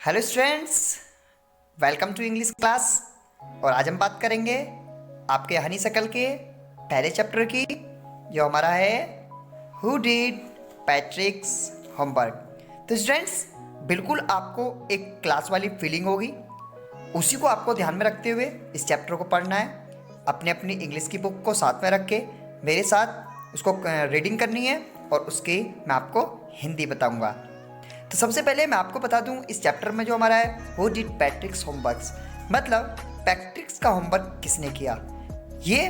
Hello students, welcome to English class. और आज हम बात करेंगे आपके हनी शकल के पहले चैप्टर की, जो हमारा है हु डिड पैट्रिक्स होमवर्क। तो स्टूडेंट्स, बिल्कुल आपको एक क्लास वाली फीलिंग होगी, उसी को आपको ध्यान में रखते हुए इस चैप्टर को पढ़ना है। अपनी अपनी इंग्लिश की बुक को साथ में रख के मेरे साथ उसको रीडिंग करनी है, और उसकी मैं आपको हिंदी बताऊंगा। तो सबसे पहले मैं आपको बता दूं, इस चैप्टर में जो हमारा है हु डिड पैट्रिक्स होमवर्क्स, मतलब पैट्रिक्स का होमवर्क किसने किया। ये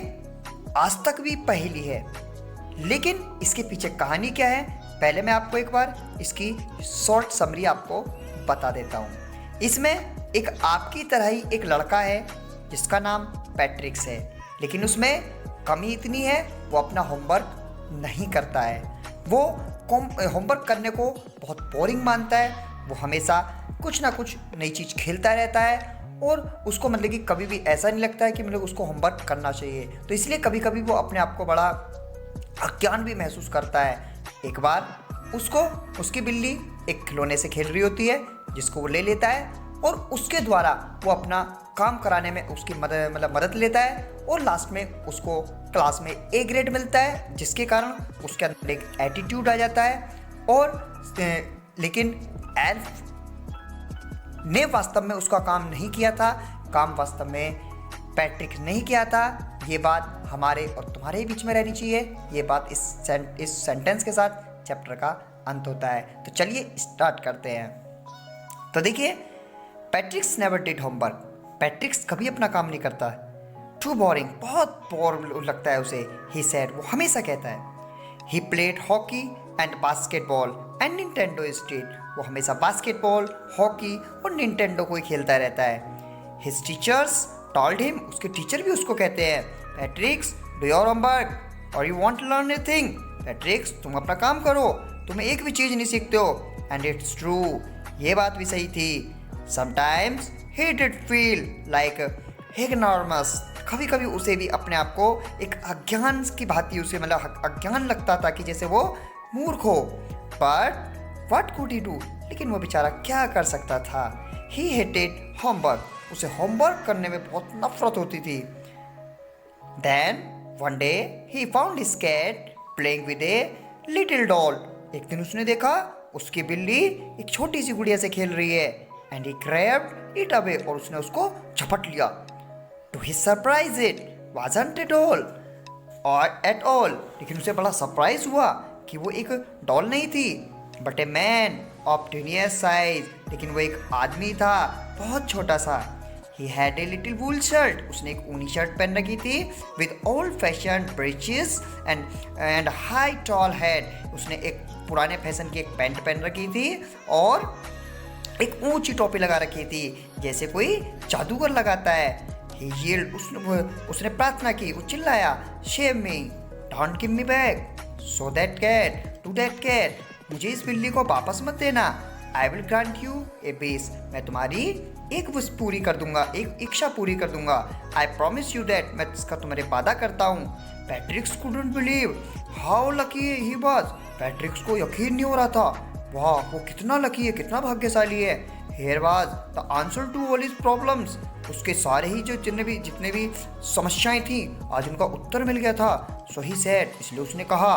आज तक भी पहेली है, लेकिन इसके पीछे कहानी क्या है, पहले मैं आपको एक बार इसकी शॉर्ट समरी आपको बता देता हूँ। इसमें एक आपकी तरह ही एक लड़का है जिसका नाम पैट्रिक्स है, लेकिन उसमें कमी इतनी है, वो अपना होमवर्क नहीं करता है। वो होमवर्क करने को बहुत बोरिंग मानता है। वो हमेशा कुछ ना कुछ नई चीज़ खेलता रहता है, और उसको मतलब कि कभी भी ऐसा नहीं लगता है कि मतलब उसको होमवर्क करना चाहिए। तो इसलिए कभी कभी वो अपने आप को बड़ा अज्ञान भी महसूस करता है। एक बार उसको उसकी बिल्ली एक खिलौने से खेल रही होती है, जिसको वो ले लेता है, और उसके द्वारा वो अपना काम कराने में उसकी मदद लेता है, और लास्ट में उसको क्लास में ए ग्रेड मिलता है, जिसके कारण उसके अंदर एक एटीट्यूड आ जाता है। और लेकिन एल्फ ने वास्तव में उसका काम नहीं किया था, काम वास्तव में पैट्रिक नहीं किया था। ये बात हमारे और तुम्हारे बीच में रहनी चाहिए। ये बात इस सेंटेंस के साथ चैप्टर का अंत होता है। तो चलिए स्टार्ट करते हैं। तो देखिए, पैट्रिक्स नेवर डिड होमवर्क। पैट्रिक्स कभी अपना काम नहीं करता। टू बोरिंग, बहुत बोर लगता है उसे। ही सेड, वो हमेशा कहता है। He played hockey and basketball and Nintendo instead. वो हमेशा बास्केटबॉल, हॉकी और निंटेंडो को ही खेलता रहता है। हिज टीचर्स टॉल्ड हिम, उसके टीचर भी उसको कहते हैं, पैट्रिक्स डू योर होमवर्क और you want to learn anything. Patrick's, तुम अपना काम करो, तुम एक भी चीज़ नहीं सीखते हो। एंड इट्स ट्रू, ये बात भी सही थी। Sometimes he did feel like ignoramus. कभी कभी उसे भी अपने आप को एक अज्ञान की भांति उसे मतलब अज्ञान लगता था, कि जैसे वो मूर्ख हो। But what could he do, लेकिन वो बेचारा क्या कर सकता था। ही हेटेड होमवर्क, उसे होमवर्क करने में बहुत नफरत होती थी। Then one day he found his cat playing with a little doll. एक दिन उसने देखा उसकी बिल्ली एक छोटी सी गुड़िया से खेल रही है। And he grabbed it away, और उसने उसको झपट लिया। To his surprise it wasn't a doll और एट ऑल, लेकिन उसे बड़ा सरप्राइज हुआ कि वो एक डॉल नहीं थी, but a man of tiniest size, लेकिन वो एक आदमी था, बहुत छोटा सा। He had a little wool shirt, उसने एक ऊनी शर्ट पहन रखी थी, with old fashion breeches and high tall head. उसने एक पुराने फैशन की एक पैंट पहन रखी थी, और एक ऊंची टोपी लगा रखी थी, जैसे कोई जादूगर लगाता है। He yelled, उसने प्रार्थना की, वो चिल्लाया, save me, don't give me back, so that cat, to that cat, मुझे इस बिल्ली को वापस मत देना। I will grant you a wish, मैं तुम्हारी एक विश पूरी कर दूंगा, एक इच्छा पूरी कर दूंगा। आई प्रॉमिस यू दैट, मैं इसका तुम्हारे वादा करता हूँ। पैट्रिक्स couldn't believe how lucky he was. पैट्रिक्स को यकीन नहीं हो रहा था, वाह वो कितना लकी है, कितना भाग्यशाली है। Here was the answer to all his problems, उसके सारे ही जो जितने भी समस्याएं थी, आज उनका उत्तर मिल गया था। सो ही सेड, इसलिए उसने कहा,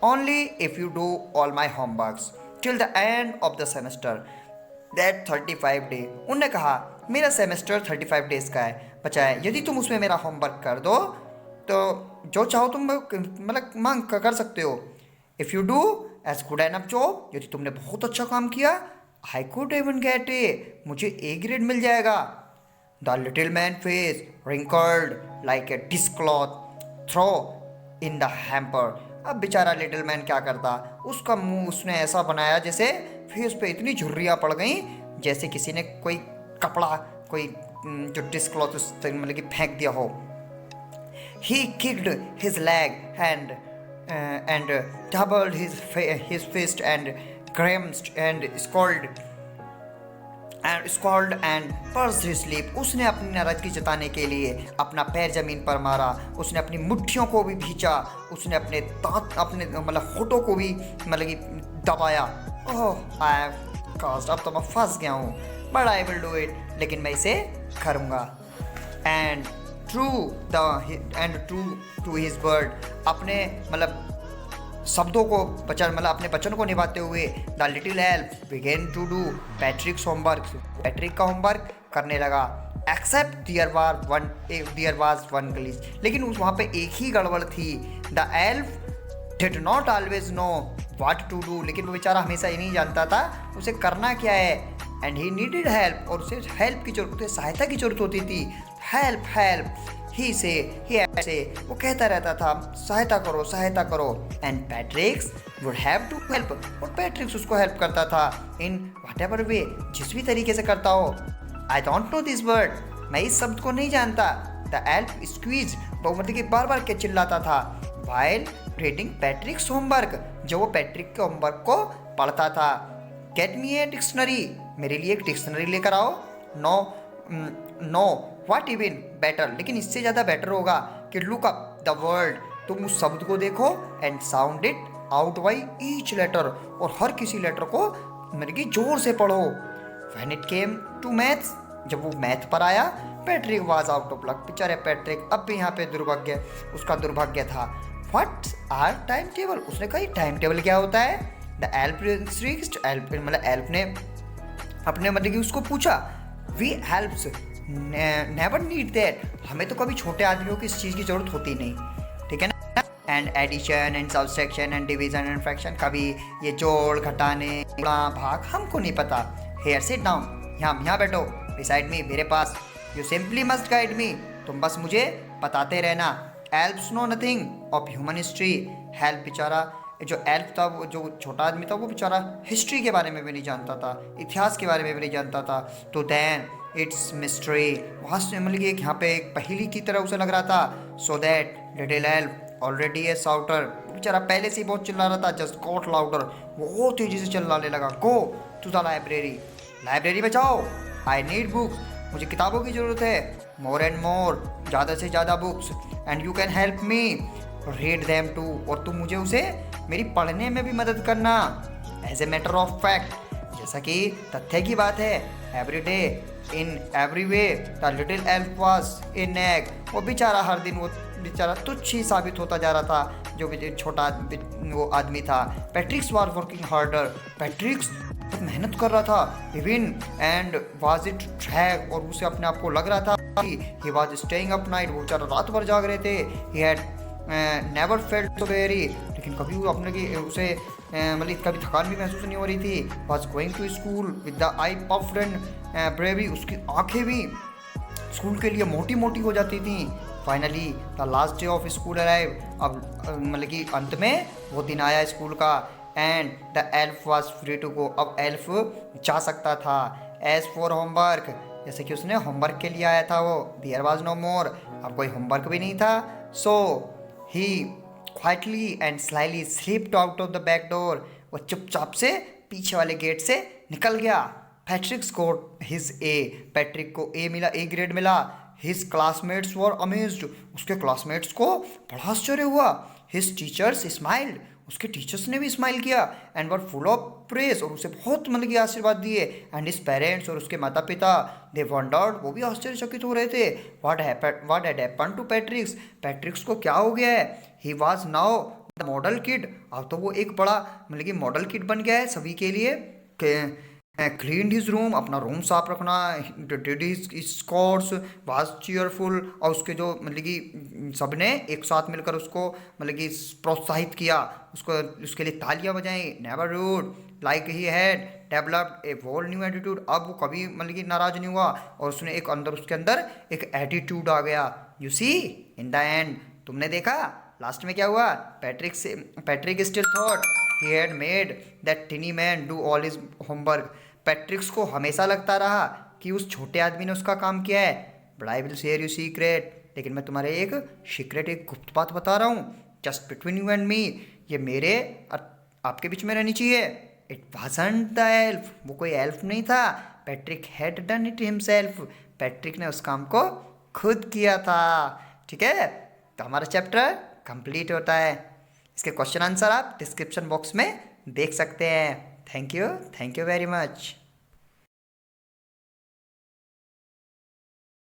only if you do all my homeworks till the end of the semester that 35 day. उन्होंने कहा, मेरा सेमेस्टर 35 डेज का है बचा है, यदि तुम उसमें मेरा होमवर्क कर दो तो जो चाहो तुम मतलब मांग कर सकते हो। If you do as good enough job, यदि तुमने बहुत अच्छा काम किया, I could even get a, मुझे ए ग्रेड मिल जाएगा। The little man face wrinkled like a dishcloth throw in the hamper. अब बेचारा लिटिल मैन क्या करता, उसका मुंह उसने ऐसा बनाया जैसे फेस पे इतनी झुर्रियाँ पड़ गई, जैसे किसी ने कोई कपड़ा, कोई जो डिस्क्लॉथ मतलब कि फेंक दिया हो। He kicked his leg and doubled his fist and grimaced and scolded and pursed his lip. उसने अपनी नाराजगी जताने के लिए अपना पैर जमीन पर मारा, उसने अपनी मुट्ठियों को भी भींचा, उसने अपने दांत अपने मतलब होठों को भी मतलब कि दबाया। ओह आई कास्ट, अब तो मैं फंस गया हूँ। But I will do it, लेकिन मैं इसे करूँगा। And true to his word, अपने मतलब शब्दों को मतलब अपने वचन को निभाते हुए the little elf began to do Patrick's homework, Patrick का होमवर्क करने लगा। Except there was one glitch, लेकिन वहाँ पे एक ही गड़बड़ थी। The elf did not always know what to do, लेकिन वो बेचारा हमेशा ये नहीं जानता था उसे करना क्या है। एंड ही नीडेड हेल्प, और उसे हेल्प की जरूरत, उसे सहायता की जरूरत होती थी। हेल्प हेल्प ही ऐसे वो कहता रहता था सहायता करो सहायता करो। And Patrick's would have to help, और पैट्रिक्स उसको हेल्प करता था इन व्हाटएवर वे, जिस भी तरीके से करता हो। I don't know this word, मैं इस शब्द को नहीं जानता। द एल्फ स्क्वीज, वो मतलब कि बार बार के चिल्लाता था। वाइल रीडिंग पैट्रिक्स होमवर्क, जो वो पैट्रिक के होमवर्क को पढ़ता था। गेट मी ए डिक्शनरी, मेरे लिए एक डिक्शनरी लेकर आओ। नो व्हाट इवन बेटर, लेकिन इससे ज़्यादा बेटर होगा कि लुक अप द वर्ड, तुम उस शब्द को देखो and sound it out by each letter, और हर किसी लेटर को मेरे की जोर से पढ़ो। When it came to maths, जब वो मैथ पर आया, Patrick was out of luck, बेचारे पैट्रिक अब भी यहाँ पे उसका दुर्भाग्य था। व्हाट आर टाइम टेबल, उसने कहा टाइम टेबल क्या होता है। द एल्फ मतलब एल्फ ने अपने मतलब कि उसको पूछा। We elves never need that, हमें तो कभी छोटे आदमियों की इस चीज़ की जरूरत होती नहीं, ठीक है ना। And addition and subtraction and division and fraction, कभी ये जोड़ घटाने भाग हमको नहीं पता। हेयर सिट डाउन, यहाँ बैठो बिसाइड मी, मेरे पास। You simply must guide me, तुम बस मुझे बताते रहना। Elves know nothing of human history, help बेचारा जो एल्फ था, वो जो छोटा आदमी था, वो बेचारा हिस्ट्री के बारे में भी नहीं जानता था, इतिहास के बारे में भी नहीं जानता था। तो देन इट्स मिस्ट्री, वहाँ से मतलब कि यहाँ पे एक पहेली की तरह उसे लग रहा था। So that little elf already a souter, बेचारा पहले से ही बहुत चिल्ला रहा था। जस्ट गॉट लाउडर, वो तेजी से चिल्लाने लगा। Go to the library, library में जाओ। आई नीड बुक्स, मुझे किताबों की ज़रूरत है। मोर एंड मोर, ज़्यादा से ज़्यादा books. And you can help me read them too, और तुम मुझे उसे मेरी पढ़ने में भी मदद करना। As a matter of fact, जैसा कि तथ्य की बात है, every day in every way the little elf was in egg, वो बेचारा हर दिन वो बेचारा तुच्छ ही साबित होता जा रहा था, जो छोटा वो आदमी था। पैट्रिक्स वाज वर्किंग हार्डर, पैट्रिक्स मेहनत कर रहा था। Even and was it track, और उसे अपने आप को लग रहा था कि he was staying up night, वो बेचारा रात भर जाग रहे थे। He had never felt so very, लेकिन कभी वो अपने की उसे मतलब कभी थकान भी महसूस नहीं हो रही थी। Was going to school with the eye puffed and bravely, उसकी आंखें भी स्कूल के लिए मोटी मोटी हो जाती थी। Finally the last day of school arrive, अब मतलब कि अंत में वो दिन आया स्कूल का। And the elf was free to go, अब एल्फ जा सकता था। एज फॉर होमवर्क, जैसे कि उसने होमवर्क के लिए आया था वो, देयर वॉज नो मोर, अब कोई होमवर्क भी नहीं था। So he quietly and slyly slipped out of the back door, वो चुपचाप से पीछे वाले गेट से निकल गया। Patrick's got his A, Patrick को ए मिला, ए ग्रेड मिला। हिज क्लासमेट्स वर अमेज्ड, उसके क्लासमेट्स को बड़ा आश्चर्य हुआ। हिज टीचर्स स्माइल्ड, उसके टीचर्स ने भी स्माइल किया। And were full of praise, और उसे बहुत मतलब कि आशीर्वाद दिए। एंड हिज पेरेंट्स, और उसके माता पिता, दे वंडर्ड, वो भी आश्चर्यचकित हो रहे थे। What had happened to Patrick's, Patrick's को क्या हो गया है। He was now the model kid, अब तो वो एक बड़ा मतलब कि मॉडल किड बन गया है सभी के लिए। क्लीन हिज रूम, अपना रूम साफ रखना। Did his course, was cheerful, और उसके जो मतलब कि सबने एक साथ मिलकर उसको मतलब कि प्रोत्साहित किया, उसको उसके लिए तालियां बजाई। Never rude like he had developed a whole new attitude, अब वो कभी मतलब कि नाराज नहीं हुआ, और उसने एक उसके अंदर एक एटीट्यूड आ गया। You see in the end, तुमने देखा लास्ट में क्या हुआ। Patrick still thought he had made that tiny man do all his homework, पैट्रिक्स को हमेशा लगता रहा कि उस छोटे आदमी ने उसका काम किया है। But I will share you secret, लेकिन मैं तुम्हारे एक सीक्रेट, एक गुप्त बात बता रहा हूँ, just between you and me, ये मेरे और आपके बीच में रहनी चाहिए। इट वाजंट द एल्फ, वो कोई एल्फ नहीं था। Patrick had done it himself, Patrick ने उस काम को खुद किया था। ठीक है, तो हमारा चैप्टर कंप्लीट होता है। इसके क्वेश्चन आंसर आप डिस्क्रिप्शन बॉक्स में देख सकते हैं। Thank you very much.